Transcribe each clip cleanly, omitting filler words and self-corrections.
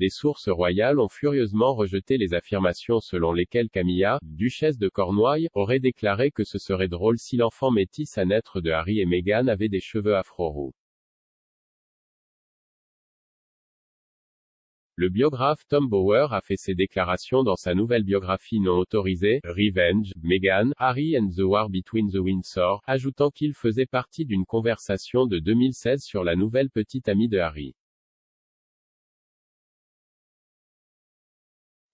Des sources royales ont furieusement rejeté les affirmations selon lesquelles Camilla, duchesse de Cornouailles, aurait déclaré que ce serait drôle si l'enfant métis à naître de Harry et Meghan avait des cheveux afro-roux. Le biographe Tom Bower a fait ces déclarations dans sa nouvelle biographie non autorisée, Revenge, Meghan, Harry and the War Between the Windsor, ajoutant qu'il faisait partie d'une conversation de 2016 sur la nouvelle petite amie de Harry.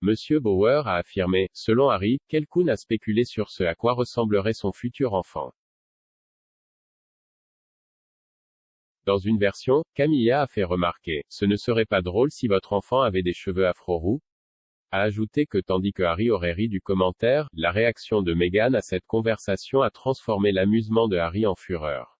Monsieur Bower a affirmé, selon Harry, quelqu'un a spéculé sur ce à quoi ressemblerait son futur enfant. Dans une version, Camilla a fait remarquer, ce ne serait pas drôle si votre enfant avait des cheveux afro-roux, a ajouté que tandis que Harry aurait ri du commentaire, la réaction de Meghan à cette conversation a transformé l'amusement de Harry en fureur.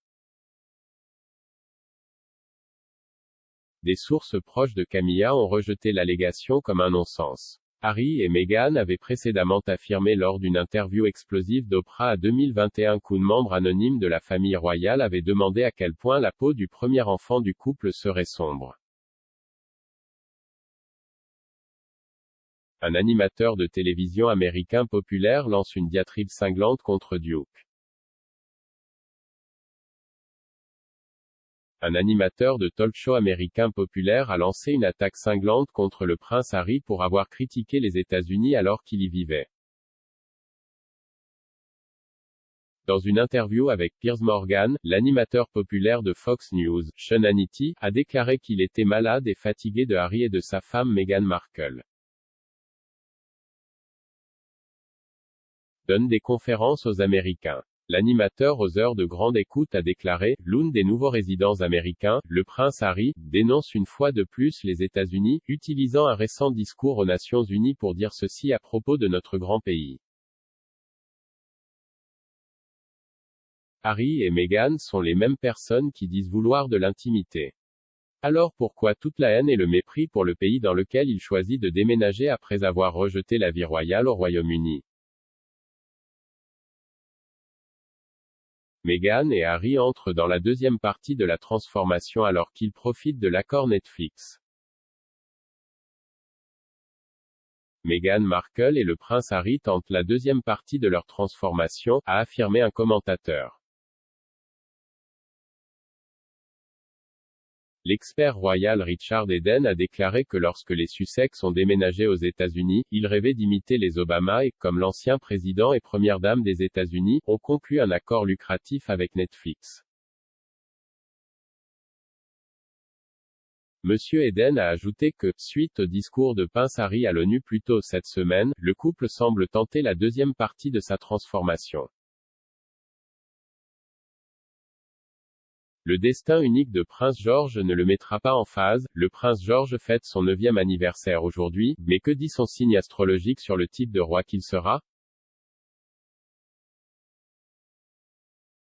Des sources proches de Camilla ont rejeté l'allégation comme un non-sens. Harry et Meghan avaient précédemment affirmé lors d'une interview explosive d'Oprah 2021 qu'un membre anonyme de la famille royale avait demandé à quel point la peau du premier enfant du couple serait sombre. Un animateur de télévision américain populaire lance une diatribe cinglante contre Duke. Un animateur de talk-show américain populaire a lancé une attaque cinglante contre le prince Harry pour avoir critiqué les États-Unis alors qu'il y vivait. Dans une interview avec Piers Morgan, l'animateur populaire de Fox News, Sean Hannity, a déclaré qu'il était malade et fatigué de Harry et de sa femme Meghan Markle. Donne des conférences aux Américains. L'animateur aux heures de grande écoute a déclaré, l'un des nouveaux résidents américains, le prince Harry, dénonce une fois de plus les États-Unis, utilisant un récent discours aux Nations Unies pour dire ceci à propos de notre grand pays. Harry et Meghan sont les mêmes personnes qui disent vouloir de l'intimité. Alors pourquoi toute la haine et le mépris pour le pays dans lequel il choisit de déménager après avoir rejeté la vie royale au Royaume-Uni? Meghan et Harry entrent dans la deuxième partie de la transformation alors qu'ils profitent de l'accord Netflix. Meghan Markle et le prince Harry tentent la deuxième partie de leur transformation, a affirmé un commentateur. L'expert royal Richard Eden a déclaré que lorsque les Sussex ont déménagé aux États-Unis, ils rêvaient d'imiter les Obama et, comme l'ancien président et première dame des États-Unis, ont conclu un accord lucratif avec Netflix. Monsieur Eden a ajouté que, suite au discours de Prince Harry à l'ONU plus tôt cette semaine, le couple semble tenter la deuxième partie de sa transformation. Le destin unique de Prince George ne le mettra pas en phase. Le prince George fête son 9e anniversaire aujourd'hui, mais que dit son signe astrologique sur le type de roi qu'il sera?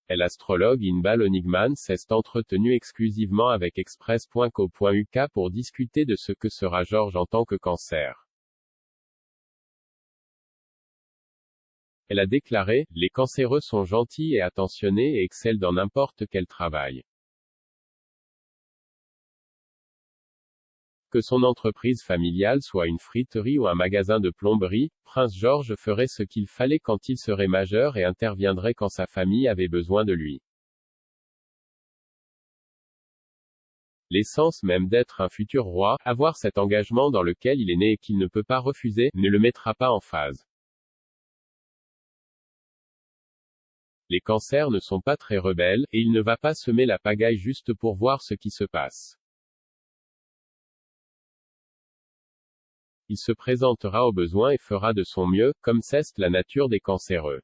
L'astrologue Inbal Onigman s'est entretenu exclusivement avec Express.co.uk pour discuter de ce que sera George en tant que Cancer. Elle a déclaré, les cancéreux sont gentils et attentionnés et excellent dans n'importe quel travail. Que son entreprise familiale soit une friterie ou un magasin de plomberie, Prince George ferait ce qu'il fallait quand il serait majeur et interviendrait quand sa famille avait besoin de lui. L'essence même d'être un futur roi, avoir cet engagement dans lequel il est né et qu'il ne peut pas refuser, ne le mettra pas en phase. Les cancers ne sont pas très rebelles, et il ne va pas semer la pagaille juste pour voir ce qui se passe. Il se présentera au besoin et fera de son mieux, comme c'est la nature des cancéreux.